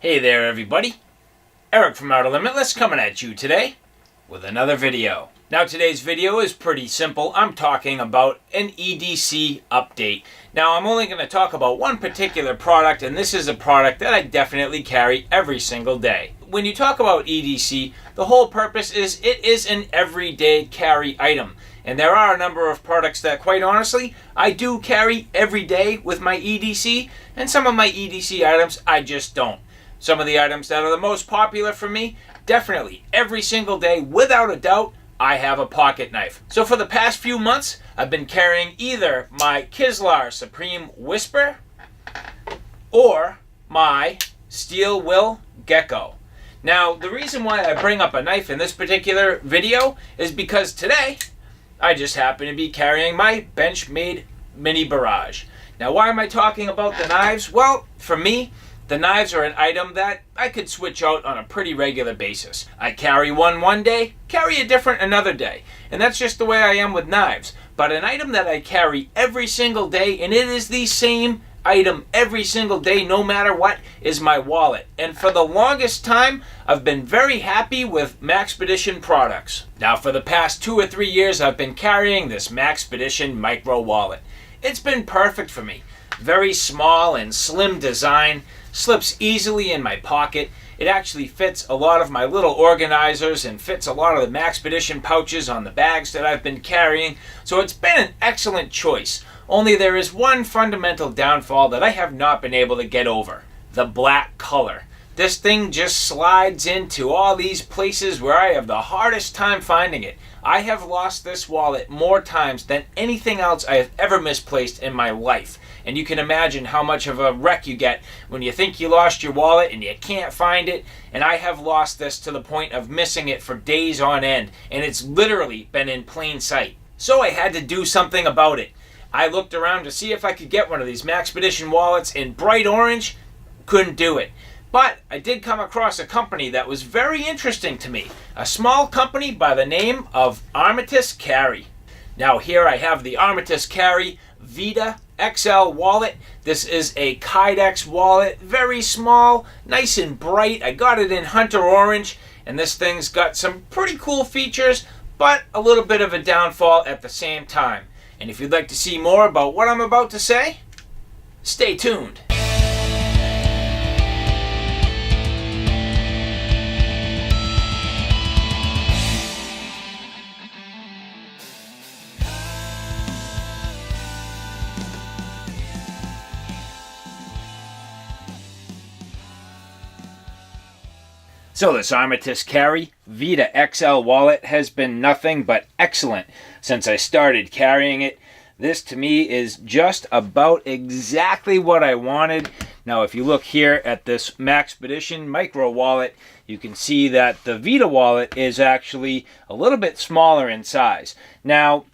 Hey there everybody, Eric from Outer Limitless coming at you today with another video. Now today's video is pretty simple. I'm talking about an EDC update. Now I'm only going to talk about one particular product, and this is a product that I definitely carry every single day. When you talk about EDC, the whole purpose is it is an everyday carry item. And there are a number of products that, quite honestly, I do carry every day with my EDC, and some of my EDC items I just don't. Some of the items that are the most popular for me, definitely every single day, without a doubt, I have a pocket knife. So for the past few months, I've been carrying either my Kizlar Supreme Whisper or my Steel Will Gecko. Now, the reason why I bring up a knife in this particular video is because today, I just happen to be carrying my Benchmade Mini Barrage. Now, why am I talking about the knives? Well, for me, the knives are an item that I could switch out on a pretty regular basis. I carry one day, carry a different another day. And that's just the way I am with knives. But an item that I carry every single day, and it is the same item every single day no matter what, is my wallet. And for the longest time, I've been very happy with Maxpedition products. Now for the past 2 or 3 years, I've been carrying this Maxpedition Micro Wallet. It's been perfect for me. Very small and slim design, slips easily in my pocket. It actually fits a lot of my little organizers and fits a lot of the Maxpedition pouches on the bags that I've been carrying. So it's been an excellent choice. Only there is one fundamental downfall that I have not been able to get over. The black color. This thing just slides into all these places where I have the hardest time finding it. I have lost this wallet more times than anything else I have ever misplaced in my life. And you can imagine how much of a wreck you get when you think you lost your wallet and you can't find it. And I have lost this to the point of missing it for days on end. And it's literally been in plain sight. So I had to do something about it. I looked around to see if I could get one of these Maxpedition wallets in bright orange. Couldn't do it. But I did come across a company that was very interesting to me. A small company by the name of Armatus Carry. Now here I have the Armatus Carry Vita XL wallet. This is a KYDEX wallet. Very small, nice and bright. I got it in Hunter Orange. And this thing's got some pretty cool features, but a little bit of a downfall at the same time. And if you'd like to see more about what I'm about to say, stay tuned. So this Armatus Carry Vita XL wallet has been nothing but excellent since I started carrying it. This to me is just about exactly what I wanted. Now if you look here at this Maxpedition Micro Wallet, you can see that the Vita wallet is actually a little bit smaller in size. Now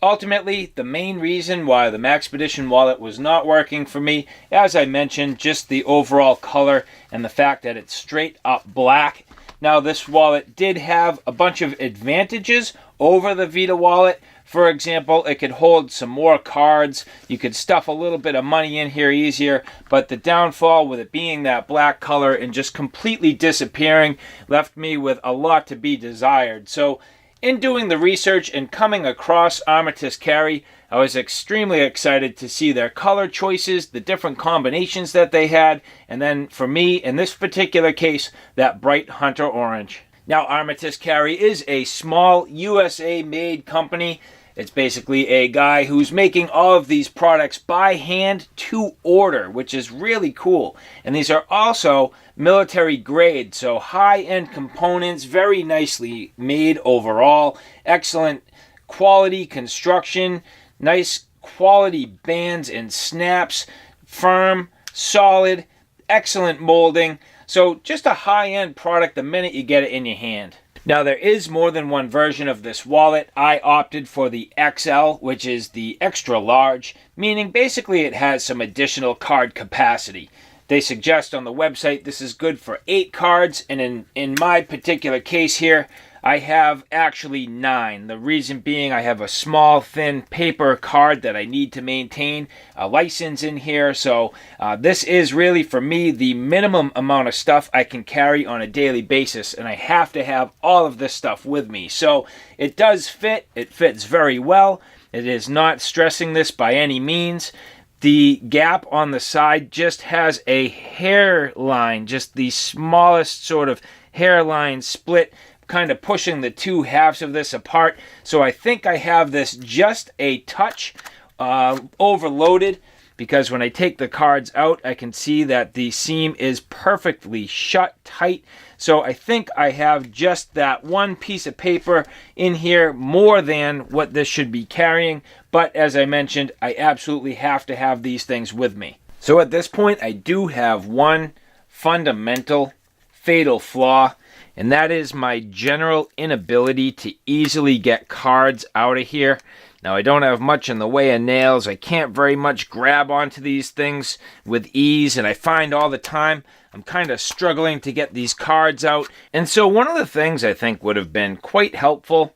ultimately, the main reason why the Maxpedition wallet was not working for me, as I mentioned, just the overall color and the fact that it's straight up black. Now, this wallet did have a bunch of advantages over the Vita wallet. For example, it could hold some more cards. You could stuff a little bit of money in here easier, but the downfall with it being that black color and just completely disappearing left me with a lot to be desired. So, in doing the research and coming across Armatus Carry, I was extremely excited to see their color choices, the different combinations that they had, and then for me, in this particular case, that bright Hunter Orange. Now, Armatus Carry is a small USA-made company. It's basically a guy who's making all of these products by hand to order, which is really cool. And these are also military grade, so high-end components, very nicely made overall. Excellent quality construction, nice quality bands and snaps, firm, solid, excellent molding. So just a high-end product the minute you get it in your hand. Now there is more than one version of this wallet. I opted for the XL, which is the extra large, meaning basically it has some additional card capacity. They suggest on the website this is good for 8 cards, and in my particular case here, I have actually 9. The reason being I have a small, thin paper card that I need to maintain a license in here. So this is really, for me, the minimum amount of stuff I can carry on a daily basis. And I have to have all of this stuff with me. So it does fit. It fits very well. It is not stressing this by any means. The gap on the side just has a hairline, just the smallest sort of hairline split, kind of pushing the two halves of this apart. So I think I have this just a touch overloaded, because when I take the cards out, I can see that the seam is perfectly shut tight. So I think I have just that one piece of paper in here more than what this should be carrying. But as I mentioned, I absolutely have to have these things with me. So at this point, I do have one fundamental fatal flaw, and that is my general inability to easily get cards out of here. Now, I don't have much in the way of nails. I can't very much grab onto these things with ease, and I find all the time I'm kind of struggling to get these cards out. And so one of the things I think would have been quite helpful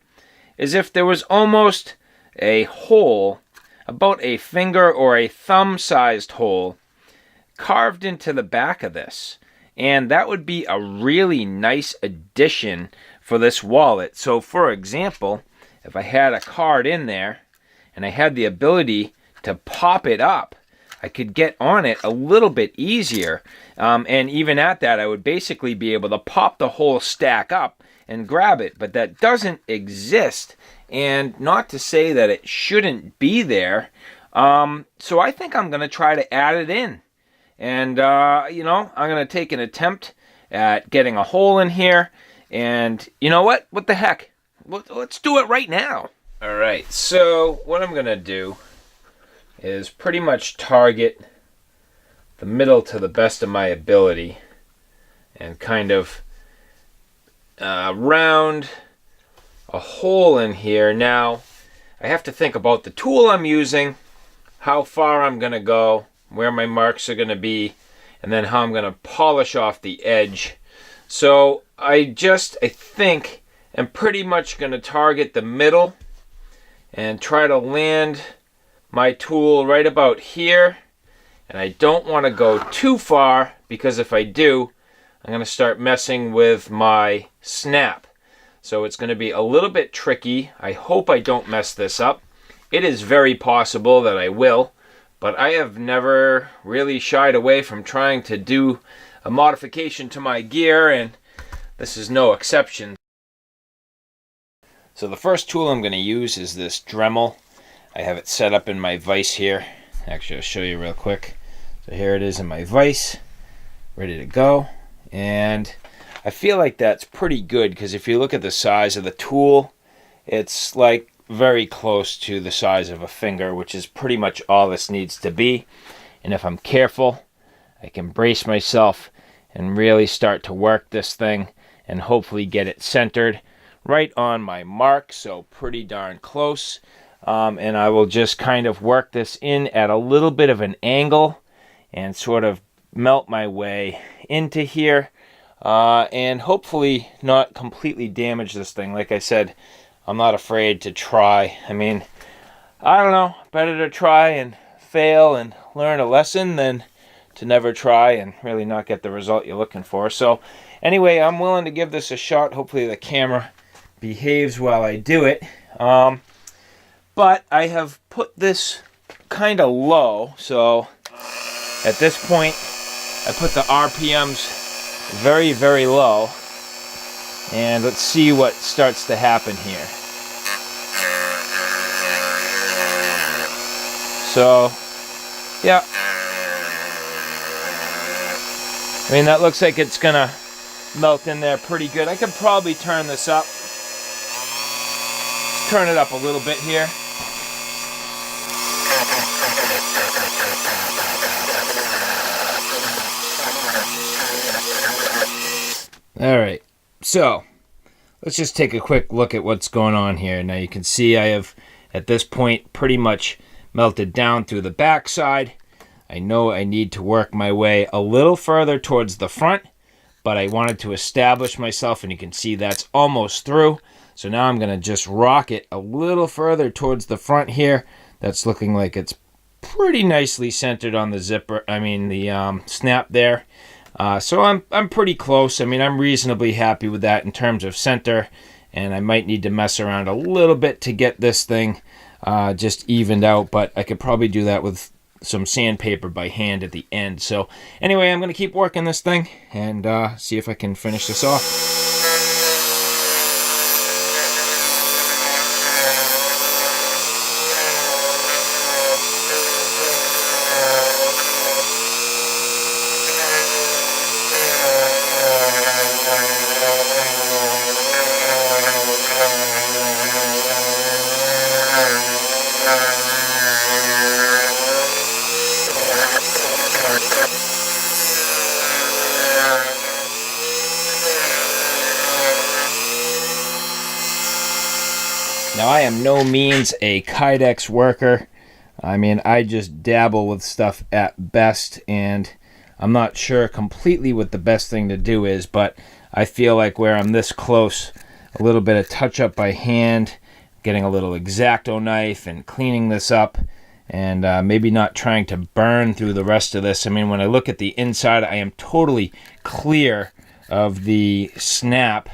is if there was almost a hole, about a finger or a thumb-sized hole, carved into the back of this. And that would be a really nice addition for this wallet. So for example, if I had a card in there and I had the ability to pop it up, I could get on it a little bit easier. And even at that, I would basically be able to pop the whole stack up and grab it. But that doesn't exist. And not to say that it shouldn't be there. So I think I'm going to try to add it in. And, you know, I'm going to take an attempt at getting a hole in here. And you know what? What the heck? Let's do it right now. All right. So what I'm going to do is pretty much target the middle to the best of my ability. And kind of round a hole in here. Now, I have to think about the tool I'm using, how far I'm going to go, where my marks are going to be, and then how I'm going to polish off the edge. So I think I'm pretty much going to target the middle and try to land my tool right about here. And I don't want to go too far, because if I do, I'm going to start messing with my snap. So it's going to be a little bit tricky. I hope I don't mess this up. It is very possible that I will. But I have never really shied away from trying to do a modification to my gear, and this is no exception. So the first tool I'm going to use is this Dremel. I have it set up in my vise here. Actually, I'll show you real quick. So here it is in my vise, ready to go. And I feel like that's pretty good, because if you look at the size of the tool, it's like very close to the size of a finger, which is pretty much all this needs to be. And if I'm careful, I can brace myself and really start to work this thing and hopefully get it centered right on my mark, so pretty darn close. And I will just kind of work this in at a little bit of an angle and sort of melt my way into here, and hopefully not completely damage this thing. Like I said, I'm not afraid to try. I mean, I don't know, better to try and fail and learn a lesson than to never try and really not get the result you're looking for. So anyway, I'm willing to give this a shot. Hopefully the camera behaves while I do it. But I have put this kind of low, so at this point I put the RPMs very, very low. And let's see what starts to happen here. So, yeah. I mean, that looks like it's gonna melt in there pretty good. I could probably turn this up. Turn it up a little bit here. All right. So, let's just take a quick look at what's going on here. Now you can see I have, at this point, pretty much melted down through the back side. I know I need to work my way a little further towards the front, but I wanted to establish myself, and you can see that's almost through. So now I'm going to just rock it a little further towards the front here. That's looking like it's pretty nicely centered on the zipper, the snap there. So I'm pretty close. I mean, I'm reasonably happy with that in terms of center, and I might need to mess around a little bit to get this thing just evened out, but I could probably do that with some sandpaper by hand at the end. So anyway, I'm going to keep working this thing and see if I can finish this off. Now, I am no means a KYDEX worker. I mean, I just dabble with stuff at best, and I'm not sure completely what the best thing to do is, but I feel like where I'm this close, a little bit of touch-up by hand, getting a little X-Acto knife and cleaning this up, and maybe not trying to burn through the rest of this. I mean, when I look at the inside, I am totally clear of the snap.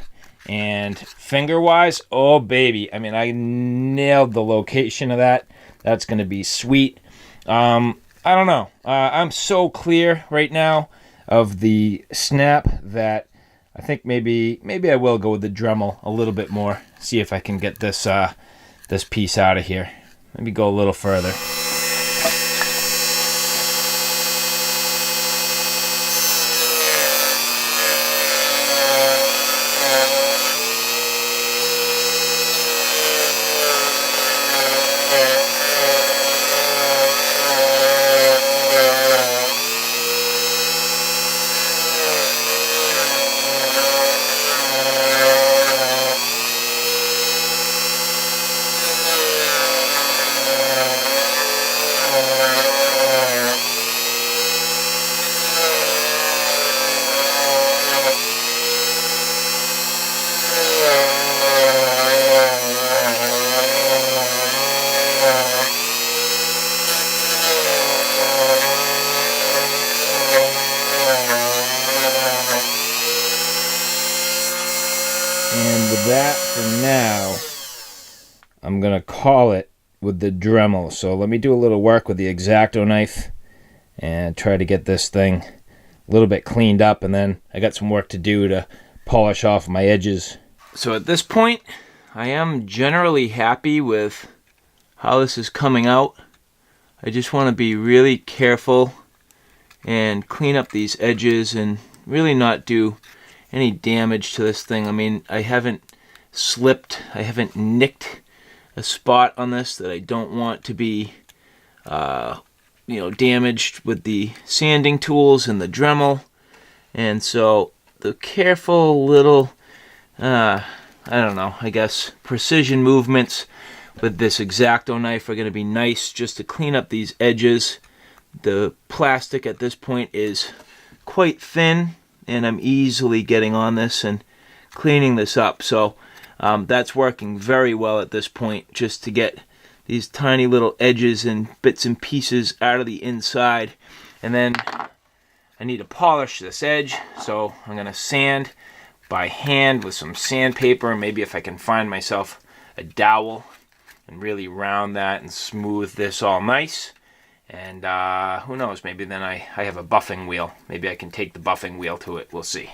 And finger-wise, oh baby, I mean, I nailed the location of that. That's going to be sweet. I don't know. I'm so clear right now of the snap that I think maybe I will go with the Dremel a little bit more. See if I can get this this piece out of here. Maybe go a little further. And with that, for now, I'm going to call it with the Dremel. So let me do a little work with the X-Acto knife and try to get this thing a little bit cleaned up. And then I got some work to do to polish off my edges. So at this point, I am generally happy with how this is coming out. I just want to be really careful and clean up these edges and really not do any damage to this thing. I mean, I haven't slipped, I haven't nicked a spot on this that I don't want to be damaged with the sanding tools and the Dremel. And so the careful little I guess precision movements with this X-Acto knife are going to be nice just to clean up these edges. The plastic at this point is quite thin, and I'm easily getting on this and cleaning this up. So that's working very well at this point, just to get these tiny little edges and bits and pieces out of the inside. And then I need to polish this edge, so I'm going to sand by hand with some sandpaper. Maybe if I can find myself a dowel and really round that and smooth this all nice. And who knows, maybe then I have a buffing wheel. Maybe I can take the buffing wheel to it. We'll see.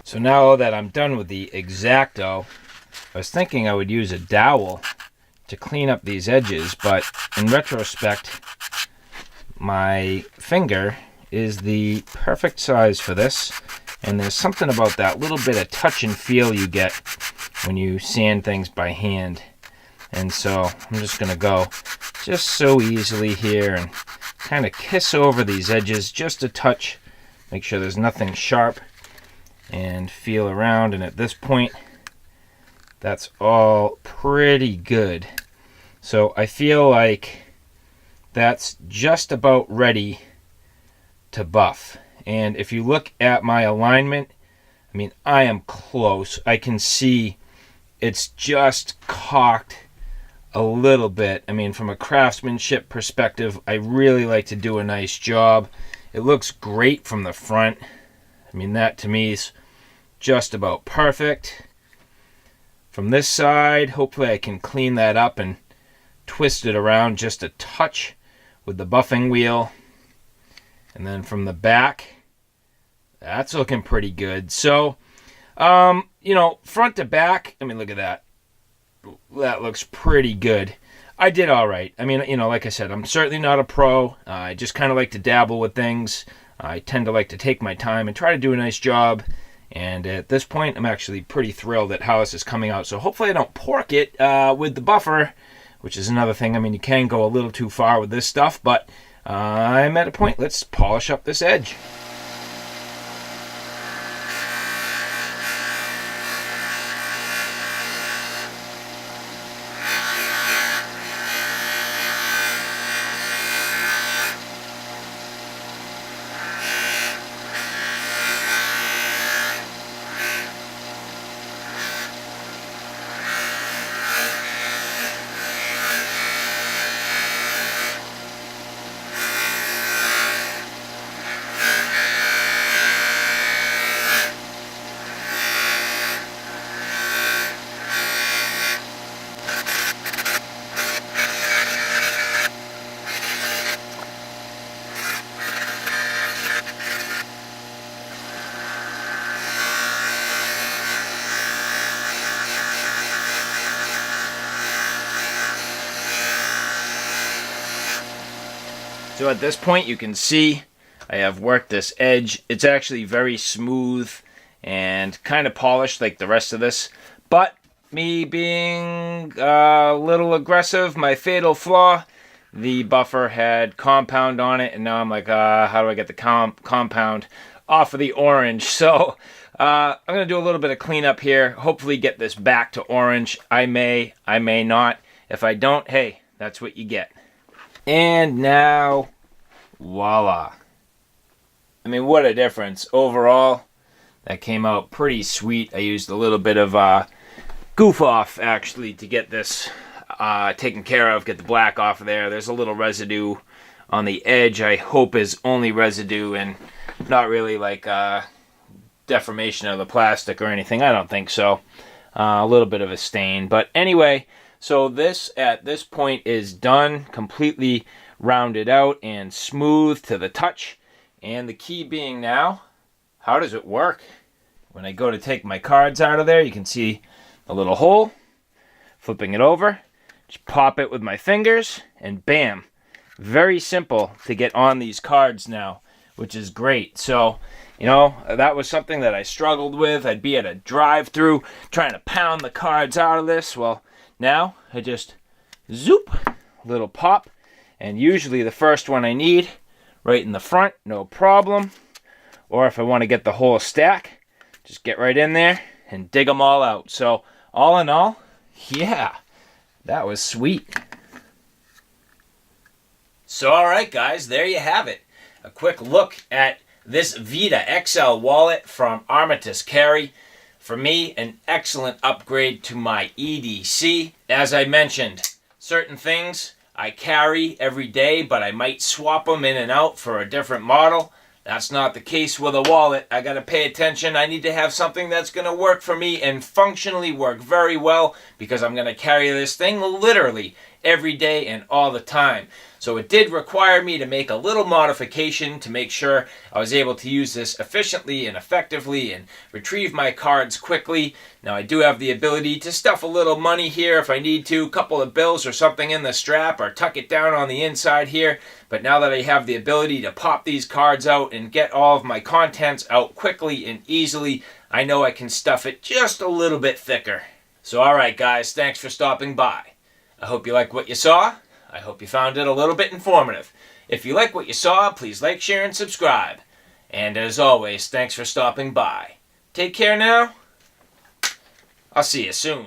So now that I'm done with the X-Acto, I was thinking I would use a dowel to clean up these edges, but in retrospect, my finger is the perfect size for this. And there's something about that little bit of touch and feel you get when you sand things by hand. And so I'm just going to go just so easily here and kind of kiss over these edges just a touch. Make sure there's nothing sharp and feel around. And at this point, that's all pretty good. So I feel like that's just about ready to buff. And if you look at my alignment, I mean, I am close. I can see it's just cocked a little bit. I mean, from a craftsmanship perspective, I really like to do a nice job. It looks great from the front. I mean, that to me is just about perfect. From this side, hopefully I can clean that up and twist it around just a touch with the buffing wheel. And then from the back, that's looking pretty good. So, you know, front to back, I mean, look at that. That looks pretty good. I did all right. I mean, you know, like I said, I'm certainly not a pro. I just kind of like to dabble with things. I tend to like to take my time and try to do a nice job. And at this point, I'm actually pretty thrilled at how this is coming out. So hopefully I don't pork it with the buffer, which is another thing. I mean, you can go a little too far with this stuff, but I'm at a point. Let's polish up this edge. So at this point you can see I have worked this edge. It's actually very smooth and kind of polished like the rest of this. But me being a little aggressive, my fatal flaw, the buffer had compound on it, and now I'm like, how do I get the compound off of the orange? So I'm going to do a little bit of cleanup here, hopefully get this back to orange. I may not. If I don't, hey, that's what you get. And now, voila. I mean, what a difference. Overall, that came out pretty sweet. I used a little bit of goof off, actually, to get this taken care of, get the black off of there. There's a little residue on the edge. I hope is only residue and not really like deformation of the plastic or anything. I don't think so. A little bit of a stain. But anyway, so this at this point is done, completely rounded out and smooth to the touch. And the key being now, how does it work? When I go to take my cards out of there, you can see a little hole. Flipping it over, just pop it with my fingers, and bam. Very simple to get on these cards now, which is great. So, you know, that was something that I struggled with. I'd be at a drive-through trying to pound the cards out of this. Well, now I just zoop, little pop, and usually the first one I need right in the front, no problem. Or if I want to get the whole stack, just get right in there and dig them all out. So all in all, yeah, that was sweet. So all right, guys, there you have it. A quick look at this Vita XL wallet from Armatus Carry. For me, an excellent upgrade to my EDC. As I mentioned, certain things I carry every day, but I might swap them in and out for a different model. That's not the case with a wallet. I got to pay attention. I need to have something that's going to work for me and functionally work very well, because I'm going to carry this thing literally every day and all the time. So it did require me to make a little modification to make sure I was able to use this efficiently and effectively and retrieve my cards quickly. Now I do have the ability to stuff a little money here if I need to, a couple of bills or something in the strap, or tuck it down on the inside here. But now that I have the ability to pop these cards out and get all of my contents out quickly and easily, I know I can stuff it just a little bit thicker. So alright guys, thanks for stopping by. I hope you like what you saw. I hope you found it a little bit informative. If you like what you saw, please like, share, and subscribe. And as always, thanks for stopping by. Take care now. I'll see you soon.